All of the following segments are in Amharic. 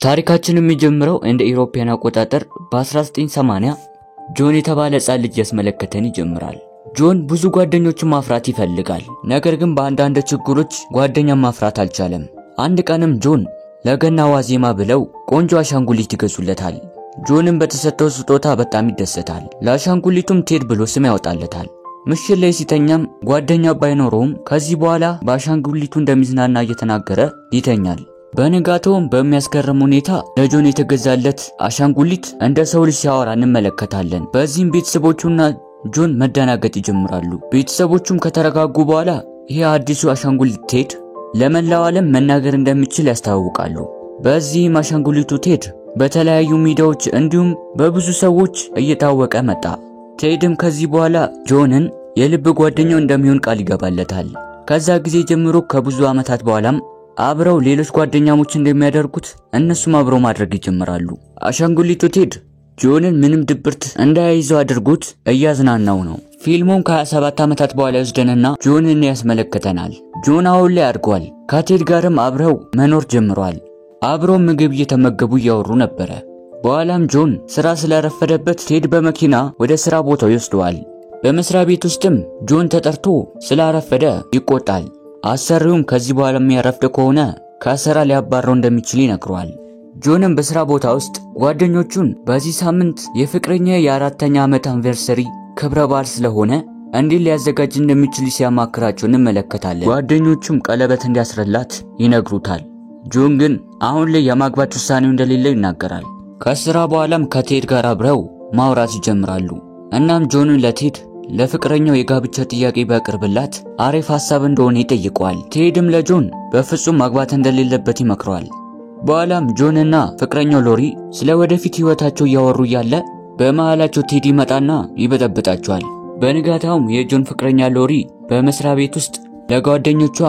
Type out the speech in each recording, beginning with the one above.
ታሪካችን የሚጀምረው እንደ ኢሮፒያን አቆጣጠር በ1980 ጆን የተባለ ሕፃን ልጅ ያስመለከተን ይጀምራል። ጆን ብዙ ጓደኞችን ማፍራት ይፈልጋል። ነገር ግን በአንዳንድ ችግሮች ጓደኛ ማፍራት አልቻለም። አንድ ቀንም ጆን ለገና ዋዜማ ብለው ቆንጆ አሻንጉሊት ይገዙለታል። ጆንም በተሰጠው ስጦታ በጣም ይደሰታል። ለአሻንጉሊቱም ቴድ ብሎ ስም ያወጣለታል። ምሽት ላይ ሲተኛም ጓደኛ ባይኖረውም ከዚህ በኋላ በአሻንጉሊቱ እንደሚዝናና እየተናገረ ይተኛል። በንጋታውም በሚያስገርም ሁኔታ ለጆን የተገዛለት አሻንጉሊት እንደ ሰው ልጅ ሲያወራ እንመለከታለን። በዚህም ቤተሰቦቹና ጆን መደናገጥ ይጀምራሉ። ቤተሰቦቹም ከተረጋጉ በኋላ ይሄ አዲሱ አሻንጉሊት ቴድ ለመላው ዓለም መናገር እንደሚችል ያስታውቃሉ። በዚህም አሻንጉሊቱ ቴድ በተለያዩ ሚዲያዎች እንዲሁም በብዙ ሰዎች እየታወቀ መጣ። ቴድም ከዚህ በኋላ ጆንን የልብ ጓደኛው እንደሚሆን ቃል ይገባለታል። ከዛ ጊዜ ጀምሮ ከብዙ ዓመታት በኋላም አብረው ሌሎች ጓደኛሞች እንደሚያደርጉት እነሱም አብረው ማድረግ ይጀምራሉ። አሻንጉሊቱ ቴድ ጆንን ምንም ድብርት እንዳይዘው አድርጎት እያዝናናው ነው። ፊልሙም ከ27 ዓመታት በኋላ ይወስደንና ጆንን ያስመለክተናል። ጆን አሁን ላይ አድጓል። ከቴድ ጋርም አብረው መኖር ጀምሯል። አብረው ምግብ እየተመገቡ እያወሩ ነበረ። በኋላም ጆን ስራ ስለረፈደበት ቴድ በመኪና ወደ ስራ ቦታው ይወስደዋል። በመስሪያ ቤት ውስጥም ጆን ተጠርቶ ስላረፈደ ይቆጣል። አሰሪውም ከዚህ በኋላ የሚያረፍድ ከሆነ ከስራ ሊያባረው እንደሚችል ይነግረዋል። ጆንም በስራ ቦታ ውስጥ ጓደኞቹን በዚህ ሳምንት የፍቅረኛ የ4ኛ ዓመት አንቨርሰሪ ክብረ በዓል ስለሆነ እንዴት ሊያዘጋጅ እንደሚችል ሲያማክራቸው እንመለከታለን። ጓደኞቹም ቀለበት እንዲያስረላት ይነግሩታል። ጆን ግን አሁን ላይ የማግባት ውሳኔው እንደሌለው ይናገራል። ከስራ በኋላም ከቴድ ጋር አብረው ማውራት ይጀምራሉ። እናም ጆንን ለቴድ ለፍቅረኛው የጋብቻ ጥያቄ ቢያቀርብላት አሪፍ ሐሳብ እንደሆነ ይጠይቀዋል። ቴድም ለጆን በፍጹም ማግባት እንደሌለበት ይመክረዋል። በኋላም ጆንና ፍቅረኛው ሎሪ ስለ ወደፊት ህይወታቸው እያወሩ ያለ በመሃላቸው ቴድ ይመጣና ይበጠብጣቸዋል። በንጋታውም የጆን ፍቅረኛ ሎሪ በመስሪያ ቤት ውስጥ ለጓደኞቿ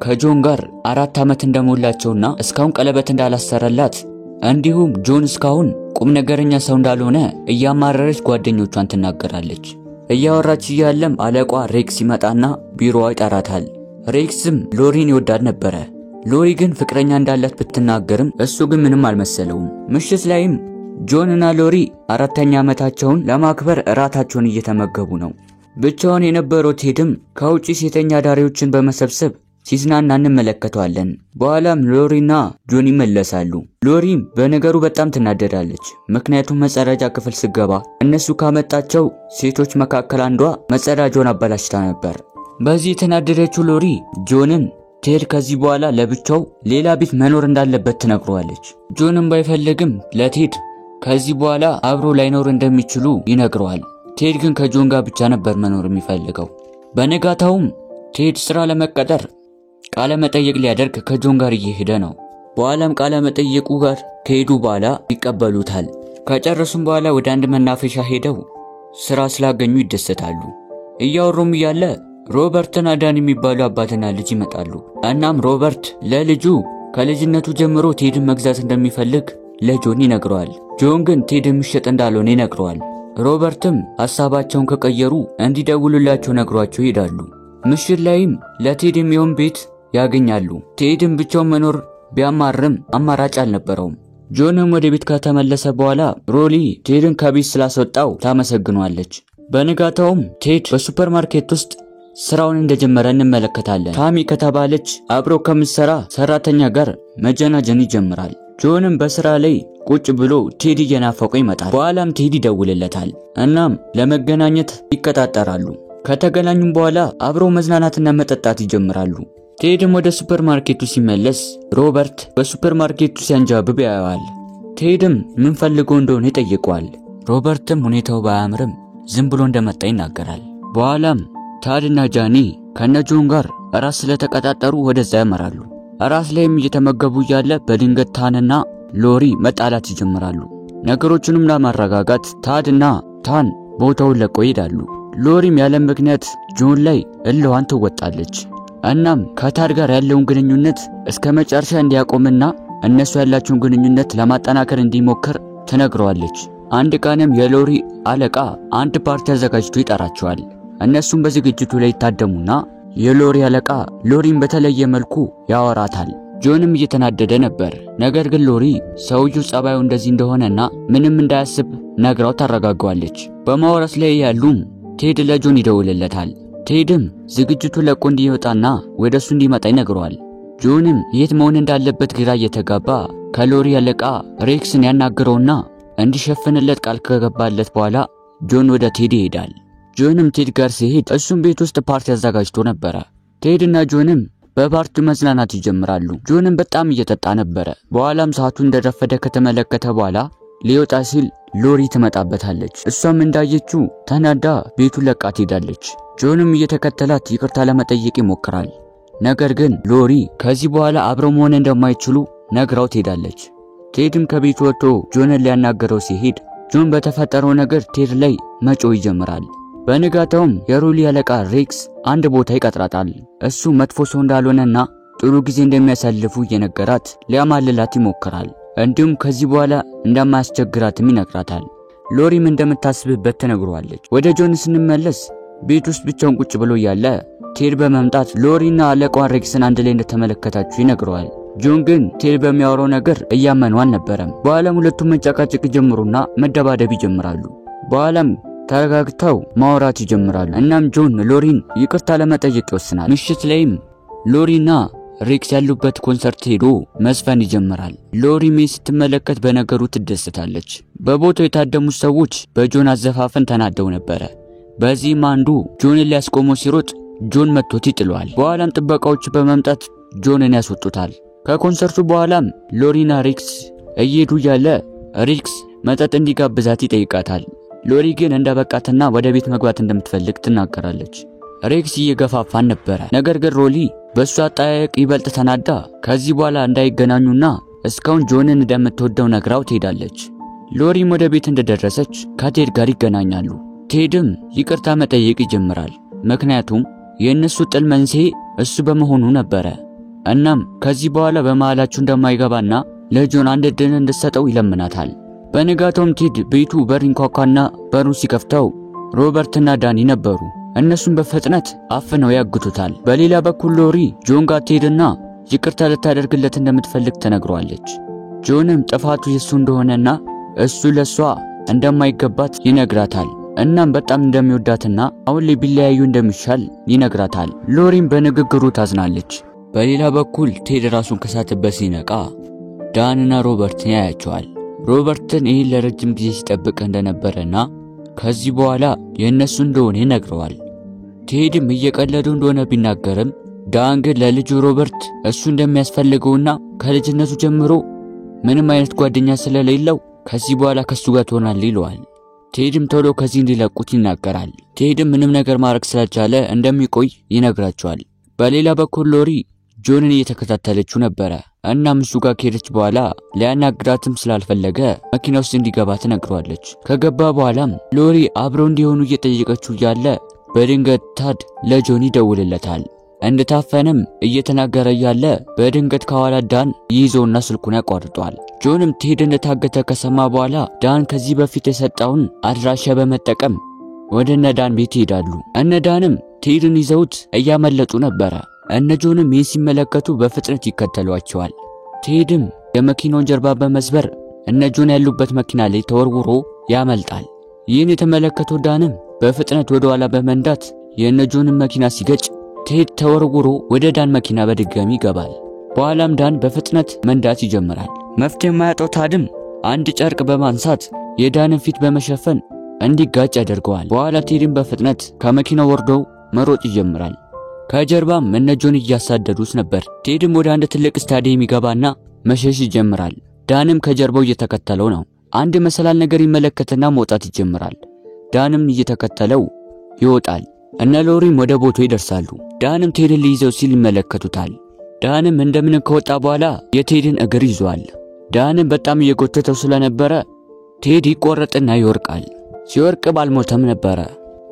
ከጆን ጋር 4 ዓመት እንደሞላቸውና እስካሁን ቀለበት እንዳላሰረላት እንዲሁም ጆን እስካሁን ቁም ነገረኛ ሰው እንዳልሆነ እያማረረች ጓደኞቿን ትናገራለች። እያወራች ያለም አለቋ ሬክስ ይመጣና ቢሮዋ ይጠራታል። ሬክስም ሎሪን ይወዳት ነበረ። ሎሪ ግን ፍቅረኛ እንዳላት ብትናገርም እሱ ግን ምንም አልመሰለውም። ምሽት ላይም ጆንና ሎሪ 4ኛ ዓመታቸውን ለማክበር እራታቸውን እየተመገቡ ነው። ብቻውን የነበረው ቴድም ከውጪ ሴተኛ ዳሪዎችን በመሰብሰብ ሲዝናና እንመለከተዋለን። በኋላም ሎሪና ጆን ይመለሳሉ። ሎሪም በነገሩ በጣም ትናደዳለች። ምክንያቱም መጸዳጃ ክፍል ስገባ እነሱ ካመጣቸው ሴቶች መካከል አንዷ መጸዳጃውን አበላሽታ ነበር። በዚህ የተናደደችው ሎሪ ጆንን ቴድ ከዚህ በኋላ ለብቻው ሌላ ቤት መኖር እንዳለበት ትነግረዋለች። ጆንም ባይፈልግም ለቴድ ከዚህ በኋላ አብሮ ላይኖር እንደሚችሉ ይነግረዋል። ቴድ ግን ከጆን ጋር ብቻ ነበር መኖር የሚፈልገው። በነጋታውም ቴድ ስራ ለመቀጠር ቃለ መጠይቅ ሊያደርግ ከጆን ጋር እየሄደ ነው። በኋላም ቃለ መጠይቁ ጋር ከሄዱ በኋላ ይቀበሉታል። ከጨረሱም በኋላ ወደ አንድ መናፈሻ ሄደው ስራ ስላገኙ ይደሰታሉ። እያወሩም እያለ ሮበርትና ዳን የሚባሉ አባትና ልጅ ይመጣሉ። እናም ሮበርት ለልጁ ከልጅነቱ ጀምሮ ቴድን መግዛት እንደሚፈልግ ለጆን ይነግረዋል። ጆን ግን ቴድ የሚሸጥ እንዳልሆነ ይነግረዋል። ሮበርትም ሐሳባቸውን ከቀየሩ እንዲደውሉላቸው ነግሯቸው ይሄዳሉ። ምሽት ላይም ለቴድ የሚሆን ቤት ያገኛሉ። ቴድም ብቻውን መኖር ቢያማርም አማራጭ አልነበረውም። ጆንም ወደ ቤት ከተመለሰ በኋላ ሮሊ ቴድን ከቤት ስላስወጣው ታመሰግኗለች። በንጋታውም ቴድ በሱፐርማርኬት ውስጥ ስራውን እንደጀመረ እንመለከታለን። ታሚ ከተባለች አብሮ ከምትሰራ ሰራተኛ ጋር መጀናጀን ይጀምራል። ጆንም በስራ ላይ ቁጭ ብሎ ቴድ እየናፈቀው ይመጣል። በኋላም ቴድ ይደውልለታል። እናም ለመገናኘት ይቀጣጠራሉ። ከተገናኙም በኋላ አብረው መዝናናትና መጠጣት ይጀምራሉ። ቴድም ወደ ሱፐርማርኬቱ ሲመለስ ሮበርት በሱፐርማርኬቱ ሲያንጃብብ ያየዋል። ቴድም ምን ፈልጎ እንደሆነ ይጠይቀዋል። ሮበርትም ሁኔታው ባያምርም ዝም ብሎ እንደመጣ ይናገራል። በኋላም ታድና ጃኒ ከነጆን ጋር እራት ስለተቀጣጠሩ ወደዛ ያመራሉ። እራት ላይም እየተመገቡ ያለ በድንገት ታንና ሎሪ መጣላት ይጀምራሉ። ነገሮቹንም ለማረጋጋት ታድና ታን ቦታውን ለቀው ይሄዳሉ። ሎሪም ያለ ምክንያት ጆን ላይ እልዋን ትወጣለች። እናም ከታድ ጋር ያለውን ግንኙነት እስከ መጨረሻ እንዲያቆምና እነሱ ያላቸውን ግንኙነት ለማጠናከር እንዲሞክር ትነግረዋለች። አንድ ቀንም የሎሪ አለቃ አንድ ፓርቲ አዘጋጅቶ ይጠራቸዋል። እነሱም በዝግጅቱ ላይ ይታደሙና የሎሪ አለቃ ሎሪን በተለየ መልኩ ያወራታል። ጆንም እየተናደደ ነበር። ነገር ግን ሎሪ ሰውየው ጸባዩ እንደዚህ እንደሆነና ምንም እንዳያስብ ነግራው ታረጋጋዋለች። በማውራት ላይ ያሉም ቴድ ለጆን ይደውልለታል። ቴድም ዝግጅቱ ለቆ እንዲወጣና ወደሱ እንዲመጣ ይነግረዋል። ጆንም የት መሆን እንዳለበት ግራ እየተጋባ ከሎሪ አለቃ ሬክስን ያናገረውና እንዲሸፍንለት ቃል ከገባለት በኋላ ጆን ወደ ቴድ ይሄዳል። ጆንም ቴድ ጋር ሲሄድ እሱም ቤት ውስጥ ፓርቲ አዘጋጅቶ ነበር። ቴድና ጆንም በፓርቲው መዝናናት ይጀምራሉ። ጆንም በጣም እየጠጣ ነበር። በኋላም ሰዓቱ እንደረፈደ ከተመለከተ በኋላ ሊወጣ ሲል ሎሪ ትመጣበታለች። እሷም እንዳየችው ተናዳ ቤቱን ለቃ ትሄዳለች። ጆንም እየተከተላት ይቅርታ ለመጠየቅ ይሞክራል። ነገር ግን ሎሪ ከዚህ በኋላ አብረው መሆን እንደማይችሉ ነግራው ትሄዳለች። ቴድም ከቤቱ ወጥቶ ጆንን ሊያናገረው ሲሄድ ጆን በተፈጠረው ነገር ቴድ ላይ መጮህ ይጀምራል። በንጋታውም የሮሊ አለቃ ሬክስ አንድ ቦታ ይቀጥራታል። እሱ መጥፎ ሰው እንዳልሆነና ጥሩ ጊዜ እንደሚያሳልፉ እየነገራት ሊያማልላት ይሞክራል። እንዲሁም ከዚህ በኋላ እንደማያስቸግራትም ይነግራታል። ሎሪም እንደምታስብበት ተነግሯለች። ወደ ጆን ስንመለስ ቤት ውስጥ ብቻውን ቁጭ ብሎ ያለ ቴድ በመምጣት ሎሪና አለቃዋን ሬክስን አንድ ላይ እንደተመለከታቸው ይነግረዋል። ጆን ግን ቴድ በሚያወራው ነገር እያመነው አልነበረም። በኋላም ሁለቱም መጨቃጨቅ ጀምሩና መደባደብ ይጀምራሉ። በኋላም ተረጋግተው ማውራት ይጀምራሉ። እናም ጆን ሎሪን ይቅርታ ለመጠየቅ ይወስናል። ምሽት ላይም ሎሪና ሬክስ ያሉበት ኮንሰርት ሄዶ መዝፈን ይጀምራል። ሎሪም ስትመለከት በነገሩ ትደሰታለች። በቦታው የታደሙት ሰዎች በጆን አዘፋፈን ተናደው ነበር። በዚህም አንዱ ጆንን ሊያስቆመው ሲሮጥ ጆን መጥቶት ይጥለዋል። በኋላም ጥበቃዎች በመምጣት ጆንን ያስወጡታል። ከኮንሰርቱ በኋላም ሎሪና ሬክስ እየሄዱ ያለ ሬክስ መጠጥ እንዲጋብዛት ይጠይቃታል። ሎሪ ግን እንደበቃትና ወደ ቤት መግባት እንደምትፈልግ ትናገራለች። ሬክስ እየገፋፋን ነበር። ነገር ግን ሮሊ በሷ አጠያየቅ ይበልጥ ተናዳ ከዚህ በኋላ እንዳይገናኙና እስካሁን ጆንን እንደምትወደው ነግራው ትሄዳለች። ሎሪም ወደ ቤት እንደደረሰች ከቴድ ጋር ይገናኛሉ። ቴድም ይቅርታ መጠየቅ ይጀምራል። ምክንያቱም የእነሱ ጥል መንስኤ እሱ በመሆኑ ነበር። እናም ከዚህ በኋላ በመሃላቸው እንደማይገባና ለጆን አንድ ዕድል እንድትሰጠው ይለምናታል። በንጋታውም ቴድ ቤቱ በር ይንኳኳና በሩን ሲከፍተው ሮበርትና ዳኒ ነበሩ። እነሱም በፍጥነት አፍነው ያግቱታል። በሌላ በኩል ሎሪ ጆን ጋር ትሄድና ይቅርታ ልታደርግለት እንደምትፈልግ ተነግሯለች። ጆንም ጥፋቱ የሱ እንደሆነና እሱ ለሷ እንደማይገባት ይነግራታል። እናም በጣም እንደሚወዳትና አሁን ላይ ቢለያዩ እንደሚሻል ይነግራታል። ሎሪም በንግግሩ ታዝናለች። በሌላ በኩል ቴድ ራሱን ከሳተበት ሲነቃ ዳንና ሮበርትን ያያቸዋል። ሮበርትን ይህን ለረጅም ጊዜ ሲጠብቅ እንደነበረና ከዚህ በኋላ የእነሱ እንደሆነ ይነግረዋል። ቴድም እየቀለዱ እንደሆነ ቢናገርም ዳን ግን ለልጁ ሮበርት እሱ እንደሚያስፈልገውና ከልጅነቱ ጀምሮ ምንም አይነት ጓደኛ ስለሌለው ከዚህ በኋላ ከሱ ጋር ትሆናለህ ይለዋል። ቴድም ቶሎ ከዚህ እንዲለቁት ይናገራል። ቴድም ምንም ነገር ማድረግ ስላልቻለ እንደሚቆይ ይነግራቸዋል። በሌላ በኩል ሎሪ ጆንን እየተከታተለችው ነበር። እናም እሱ ጋር ከሄደች በኋላ ሊያናግራትም ስላልፈለገ መኪና ውስጥ እንዲገባ ትነግረዋለች። ከገባ በኋላም ሎሪ አብረው እንዲሆኑ እየጠየቀችው ያለ በድንገት ታድ ለጆን ይደውልለታል። እንደታፈነም እየተናገረ ያለ በድንገት ከኋላ ዳን ይይዘውና ስልኩን ያቋርጧል። ጆንም ቴድ እንደታገተ ከሰማ በኋላ ዳን ከዚህ በፊት የሰጠውን አድራሻ በመጠቀም ወደ ነዳን ቤት ይሄዳሉ። እነዳንም ቴድን ይዘውት እያመለጡ ነበር። እነጆንም ይህን ሲመለከቱ በፍጥነት ይከተሏቸዋል። ቴድም የመኪናውን ጀርባ በመስበር እነጆን ያሉበት መኪና ላይ ተወርውሮ ያመልጣል። ይህን የተመለከተው ዳንም በፍጥነት ወደ ኋላ በመንዳት የነጆንን መኪና ሲገጭ ቴድ ተወርውሮ ወደ ዳን መኪና በድጋሚ ይገባል። በኋላም ዳን በፍጥነት መንዳት ይጀምራል። መፍትሄ የማያጣው ታድም አንድ ጨርቅ በማንሳት የዳንን ፊት በመሸፈን እንዲጋጭ ያደርገዋል። በኋላ ቴድም በፍጥነት ከመኪናው ወርዶ መሮጥ ይጀምራል። ከጀርባም እነጆን እያሳደዱት ነበር። ቴድም ወደ አንድ ትልቅ ስታዲየም ይገባና መሸሽ ይጀምራል። ዳንም ከጀርባው እየተከተለው ነው። አንድ መሰላል ነገር ይመለከትና መውጣት ይጀምራል። ዳንም እየተከተለው ይወጣል። እነ ሎሪም ወደ ቦታው ይደርሳሉ። ዳንም ቴድን ሊይዘው ሲል ይመለከቱታል። ዳንም እንደምንም ከወጣ በኋላ የቴድን እግር ይዟል። ዳንም በጣም እየጎተተው ስለነበረ ቴድ ይቆረጥና ይወርቃል። ሲወርቅ ባልሞተም ነበር።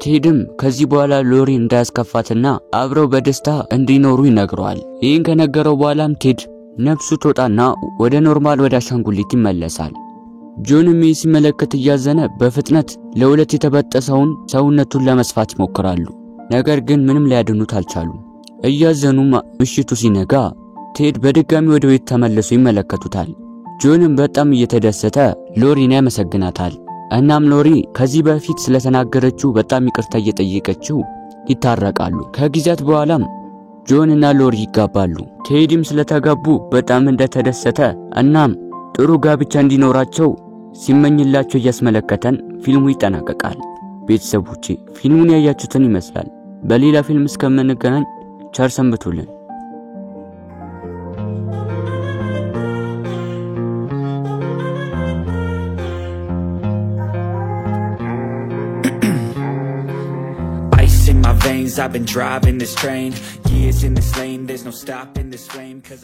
ቴድም ከዚህ በኋላ ሎሪ እንዳያስከፋትና አብረው በደስታ እንዲኖሩ ይነግረዋል። ይህን ከነገረው በኋላም ቴድ ነፍሱ ተወጣና ወደ ኖርማል ወደ አሻንጉሊት ይመለሳል። ጆንም ሲመለከት እያዘነ በፍጥነት ለሁለት የተበጠሰውን ሰውነቱን ለመስፋት ይሞክራሉ። ነገር ግን ምንም ሊያድኑት አልቻሉም። እያዘኑም ምሽቱ ሲነጋ ቴድ በድጋሚ ወደ ቤት ተመልሶ ይመለከቱታል። ጆንም በጣም እየተደሰተ ሎሪን ያመሰግናታል። እናም ሎሪ ከዚህ በፊት ስለተናገረችው በጣም ይቅርታ እየጠየቀችው ይታረቃሉ። ከጊዜያት በኋላም ጆን እና ሎሪ ይጋባሉ። ቴዲም ስለተጋቡ በጣም እንደተደሰተ እናም ጥሩ ጋብቻ እንዲኖራቸው ሲመኝላቸው እያስመለከተን ፊልሙ ይጠናቀቃል። ቤተሰቦቼ ፊልሙን ያያችሁትን ይመስላል። በሌላ ፊልም እስከምንገናኝ ቸር ሰንብቱልን። In my veins, I've been driving this train, years in this lane, there's no stopping this flame, 'cause